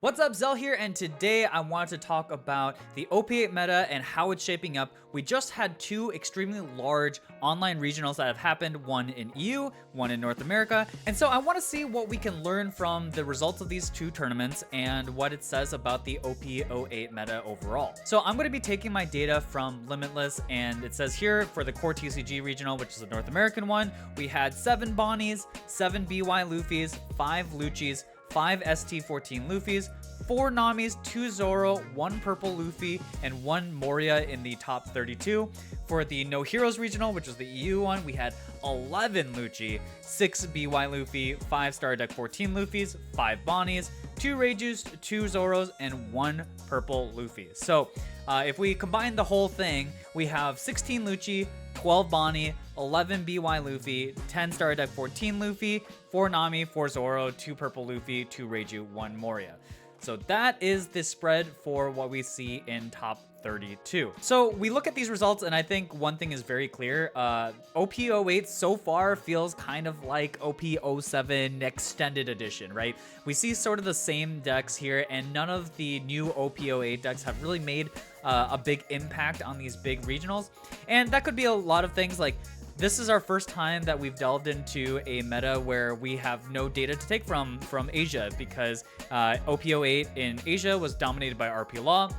What's up, Xell here, and today I want to talk about the OP08 meta and how it's shaping up. We just had two extremely large online regionals that have happened, one in EU, one in North America, and so I want to see what we can learn from the results of these two tournaments and what it says about the OP08 meta overall. So I'm going to be taking my data from Limitless, and it says here for the core TCG regional, which is the North American one, we had 7 Bonnies, 7 BY Luffys, 5 Lucchis, 5 ST14 Luffys, 4 Namis, 2 Zoro, 1 Purple Luffy, and 1 Moria in the top 32. For the No Heroes regional, which was the EU one, we had 11 Lucci, 6 BY Luffy, 5 Star Deck 14 Luffys, 5 Bonnies, 2 Reijus, 2 Zoros, and 1 Purple Luffy. So if we combine the whole thing, we have 16 Lucci, 12 Bonney, 11 BY Luffy, 10 Star Deck 14 Luffy, 4 Nami, 4 Zoro, 2 Purple Luffy, 2 Reiju, 1 Moria. So that is the spread for what we see in top 32. So we look at these results, and I think one thing is very clear. OP08 so far feels kind of like OP07 extended edition, right? We see sort of the same decks here, and none of the new OP08 decks have really made a big impact on these big regionals. And that could be a lot of things, like this is our first time that we've delved into a meta where we have no data to take from Asia, because OP08 in Asia was dominated by RP Law.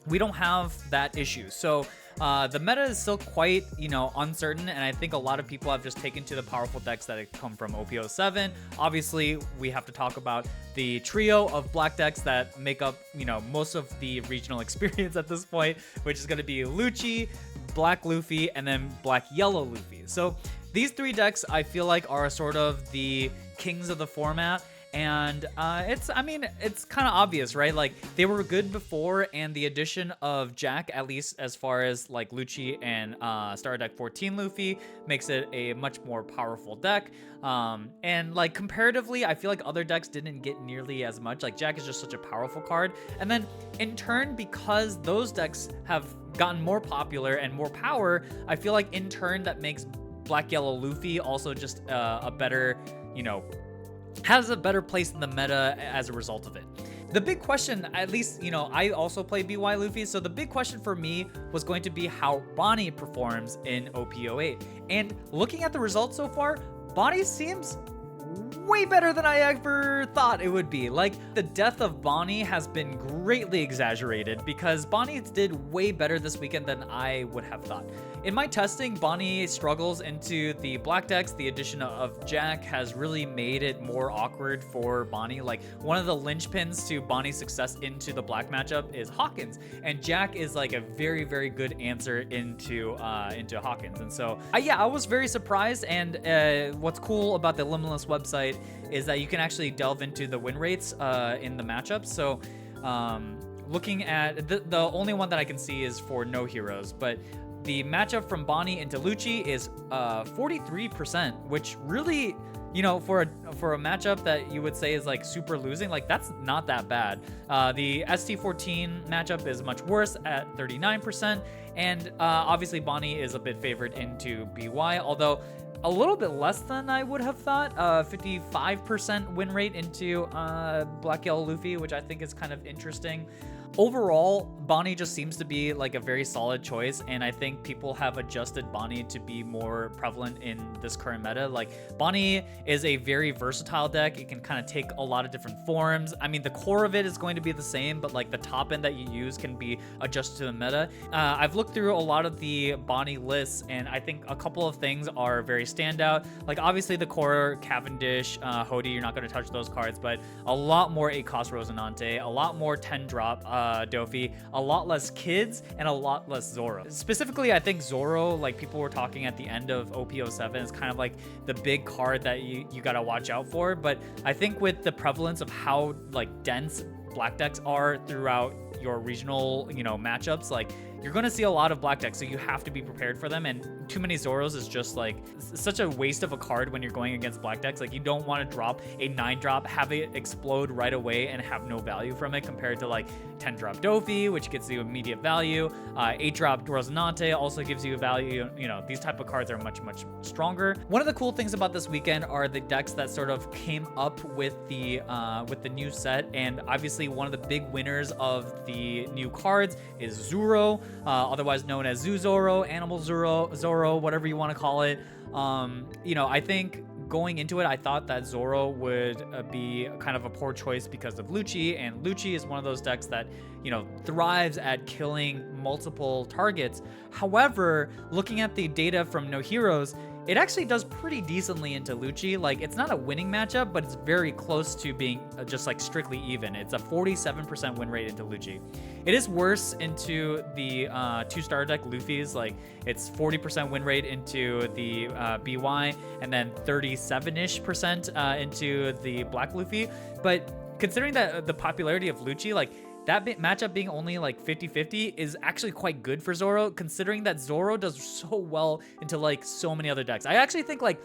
We don't have that issue. So the meta is still quite, uncertain, and I think a lot of people have just taken to the powerful decks that come from OP07. Obviously, we have to talk about the trio of black decks that make up, most of the regional experience at this point, which is going to be Lucci, Black Luffy, and then Black Yellow Luffy. So these three decks I feel like are sort of the kings of the format. And it's kind of obvious, right? Like, they were good before, and the addition of Jack, at least as far as like Lucci and Star Deck 14 Luffy, makes it a much more powerful deck. And like comparatively, I feel like other decks didn't get nearly as much. Like, Jack is just such a powerful card. And then in turn, because those decks have gotten more popular and more power, I feel like in turn that makes Black Yellow Luffy also just a better, has a better place in the meta as a result of it. The big question, at least, I also play BY Luffy, so the big question for me was going to be how Bonney performs in OP08. And looking at the results so far, Bonney seems way better than I ever thought it would be. Like, the death of Bonney has been greatly exaggerated, because Bonney did way better this weekend than I would have thought. In my testing, Bonney struggles into the black decks. The addition of Jack has really made it more awkward for Bonney. Like, one of the linchpins to Bonney's success into the black matchup is Hawkins, and Jack is like a very, very good answer into Hawkins. And so I was very surprised. And what's cool about the Limitless website is that you can actually delve into the win rates in the matchups. So looking at the only one that I can see is for No Heroes, but the matchup from Bonney into Lucci is 43%, which really, for a matchup that you would say is like super losing, like that's not that bad. The ST14 matchup is much worse at 39%, and obviously Bonney is a bit favored into BY, although a little bit less than I would have thought. 55% win rate into Black Yellow Luffy, which I think is kind of interesting. Overall, Bonney just seems to be like a very solid choice, and I think people have adjusted Bonney to be more prevalent in this current meta. Like, Bonney is a very versatile deck. It can kind of take a lot of different forms. I mean, the core of it is going to be the same, but like the top end that you use can be adjusted to the meta. I've looked through a lot of the Bonney lists, and I think a couple of things are very standout. Like, obviously the core Cavendish, Hody, you're not going to touch those cards, but a lot more 8-cost Rosinante, a lot more 10-drop Dofi, a lot less kids, and a lot less Zoro. Specifically, I think Zoro, like people were talking at the end of OP07, is kind of like the big card that you gotta watch out for. But I think with the prevalence of how like dense black decks are throughout your regional, matchups, like you're going to see a lot of black decks, so you have to be prepared for them. And too many Zoros is just like such a waste of a card when you're going against black decks. Like, you don't want to drop a 9-drop, have it explode right away, and have no value from it, compared to like 10-drop Dofi, which gets you immediate value. 8-drop Rosinante also gives you value. You know, these type of cards are much stronger. One of the cool things about this weekend are the decks that sort of came up with the new set, and obviously one of the big winners of the new cards is Zoro, otherwise known as Zoro, Animal Zoro, whatever you want to call it. You know, I think going into it, I thought that Zoro would be kind of a poor choice because of Lucci, and Lucci is one of those decks that, you know, thrives at killing multiple targets. However, looking at the data from No Heroes, it actually does pretty decently into Lucci. Like, it's not a winning matchup, but it's very close to being just like strictly even. It's a 47% win rate into Lucci. It is worse into the 2-star deck Luffy's. Like, it's 40% win rate into the BY, and then 37-ish% into the Black Luffy. But considering that the popularity of Lucci, like, that matchup being only like 50-50 is actually quite good for Zoro, considering that Zoro does so well into like so many other decks. I actually think like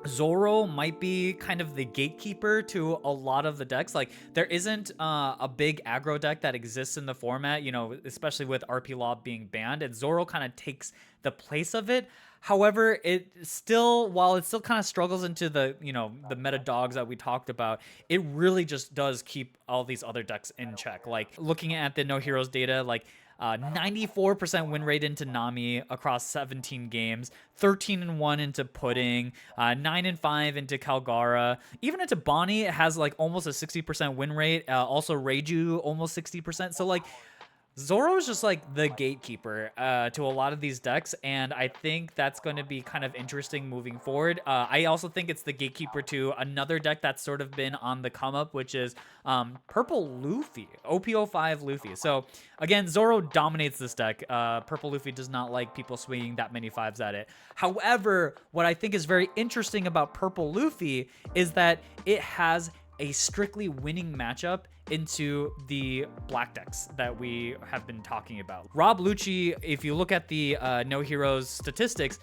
Zoro might be kind of the gatekeeper to a lot of the decks. Like, there isn't a big aggro deck that exists in the format, you know, especially with RP Lob being banned, and Zoro kind of takes the place of it. However, while it still kind of struggles into the, you know, the meta dogs that we talked about, it really just does keep all these other decks in check. Like, looking at the No Heroes data, like 94% win rate into Nami across 17 games, 13-1 into Pudding, 9-5 into Calgara. Even into Bonney, it has like almost a 60% win rate. Also Reiju, almost 60%. So like, Zoro is just like the gatekeeper to a lot of these decks, and I think that's going to be kind of interesting moving forward. I also think it's the gatekeeper to another deck that's sort of been on the come up, which is Purple Luffy, OP05 Luffy. So again, Zoro dominates this deck. Purple Luffy does not like people swinging that many 5s at it. However, what I think is very interesting about Purple Luffy is that it has a strictly winning matchup into the black decks that we have been talking about. Rob Lucci, if you look at the No Heroes statistics,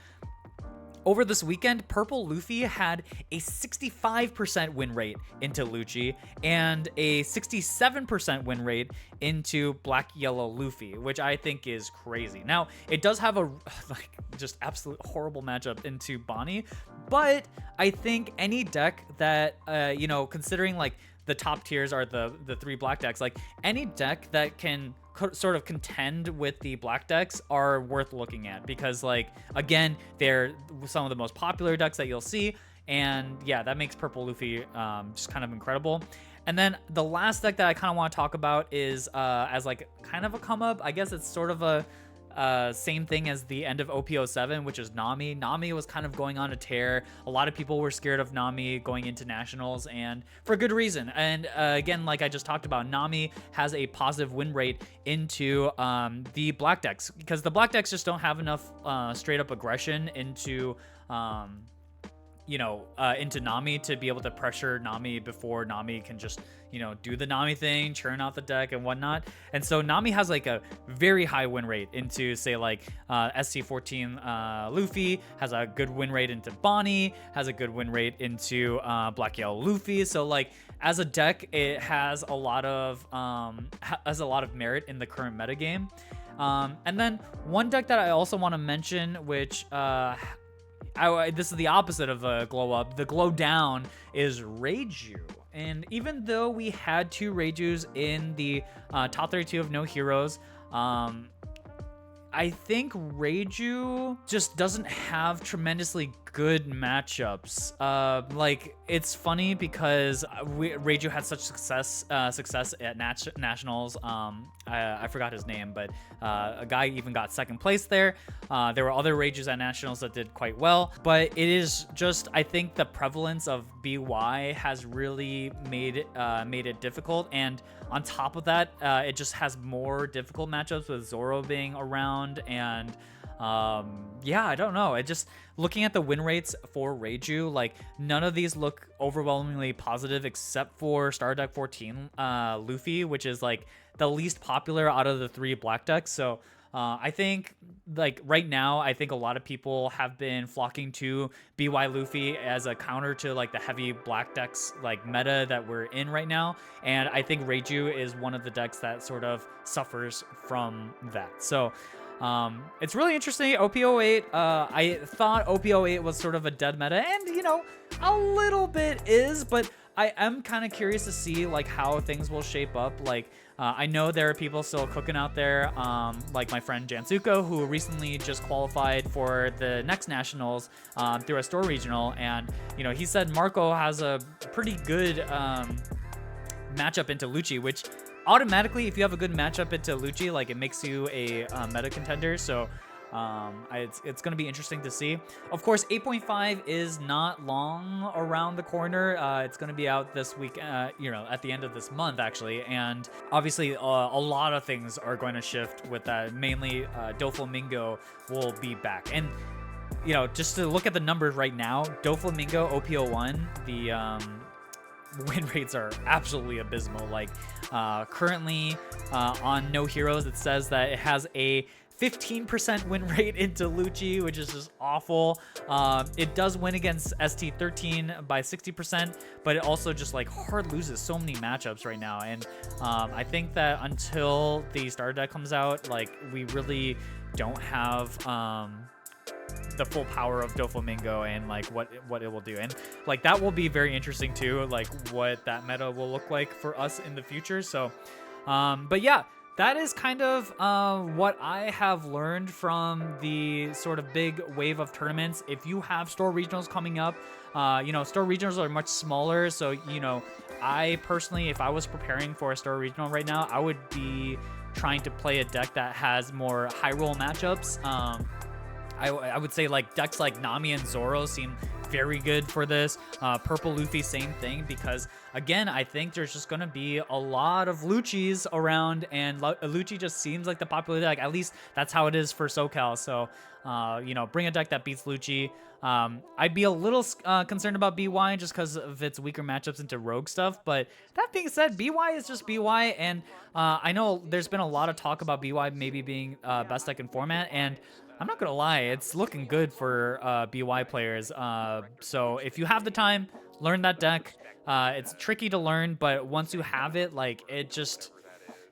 over this weekend, Purple Luffy had a 65% win rate into Lucci and a 67% win rate into Black Yellow Luffy, which I think is crazy. Now, it does have a like just absolute horrible matchup into Bonney, but I think any deck that you know, considering like the top tiers are the 3 black decks, like any deck that can sort of contend with the black decks are worth looking at, because like, again, they're some of the most popular decks that you'll see, and yeah, that makes Purple Luffy just kind of incredible. And then the last deck that I kind of want to talk about is as like kind of a come up, I guess it's sort of a same thing as the end of OP07, which is Nami. Nami was kind of going on a tear. A lot of people were scared of Nami going into nationals, and for good reason. And again, like I just talked about, Nami has a positive win rate into the black decks, because the black decks just don't have enough straight up aggression into into Nami to be able to pressure Nami before Nami can just, you know, do the Nami thing, churn out the deck and whatnot. And so Nami has like a very high win rate into, say, like SC14 Luffy, has a good win rate into Bonney, has a good win rate into Black Yellow Luffy. So like, as a deck, it has a lot of merit in the current metagame. And then one deck that I also want to mention, which this is the opposite of a glow up. The glow down is Reiju. And even though we had 2 Reijus in the top 32 of No Heroes, I think Reiju just doesn't have tremendously good matchups. Like, it's funny because Reiju had such success at nationals. I forgot his name, but a guy even got 2nd place there. There were other Reijus at nationals that did quite well, but it is just, I think the prevalence of BY has really made it difficult. And on top of that, it just has more difficult matchups with Zoro being around. And yeah, I don't know. It just, looking at the win rates for Reiju, like, none of these look overwhelmingly positive except for Star Deck 14 Luffy, which is like the least popular out of the 3 black decks. So I think like right now, I think a lot of people have been flocking to BY Luffy as a counter to like the heavy black decks like meta that we're in right now. And I think Reiju is one of the decks that sort of suffers from that. So it's really interesting. OP08, I thought OP08 was sort of a dead meta, and you know, a little bit is, but I am kind of curious to see like how things will shape up. Like I know there are people still cooking out there, like my friend Jansuko, who recently just qualified for the next nationals through a store regional, and you know, he said Marco has a pretty good matchup into Lucci, which automatically, if you have a good matchup into Lucci, like it makes you a meta contender. So it's going to be interesting to see. Of course, 8.5 is not long around the corner. It's going to be out this week, you know, at the end of this month, actually. And obviously, a lot of things are going to shift with that. Mainly, Doflamingo will be back. And, you know, just to look at the numbers right now, Doflamingo, OP01, the win rates are absolutely abysmal. Like currently on No Heroes, it says that it has a 15% win rate into Lucci, which is just awful. It does win against ST13 by 60%, but it also just like hard loses so many matchups right now. And I think that until the starter deck comes out, like we really don't have the full power of Doflamingo and like what it will do, and like that will be very interesting too, like what that meta will look like for us in the future. So but yeah, that is kind of what I have learned from the sort of big wave of tournaments. If you have store regionals coming up, you know, store regionals are much smaller, so you know, I personally, if I was preparing for a store regional right now, I would be trying to play a deck that has more high roll matchups. I would say like decks like Nami and Zoro seem very good for this. Purple Luffy, same thing, because again, I think there's just gonna be a lot of Luccis around, and Lucci just seems like the popular deck. At least that's how it is for SoCal. So, you know, bring a deck that beats Lucci. I'd be a little concerned about BY just because of its weaker matchups into rogue stuff. But that being said, BY is just BY, and I know there's been a lot of talk about BY maybe being best deck in format, and I'm not gonna lie, it's looking good for BY players. So if you have the time, learn that deck. It's tricky to learn, but once you have it, like it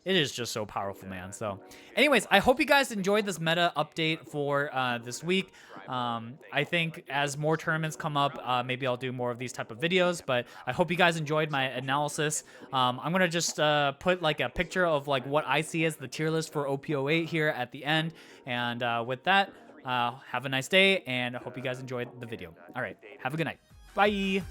is just so powerful, man. So anyways, I hope you guys enjoyed this meta update for this week. I think as more tournaments come up, maybe I'll do more of these type of videos, but I hope you guys enjoyed my analysis. I'm going to just put like a picture of like what I see as the tier list for OP08 here at the end. And with that, have a nice day, and I hope you guys enjoyed the video. All right, have a good night. Bye.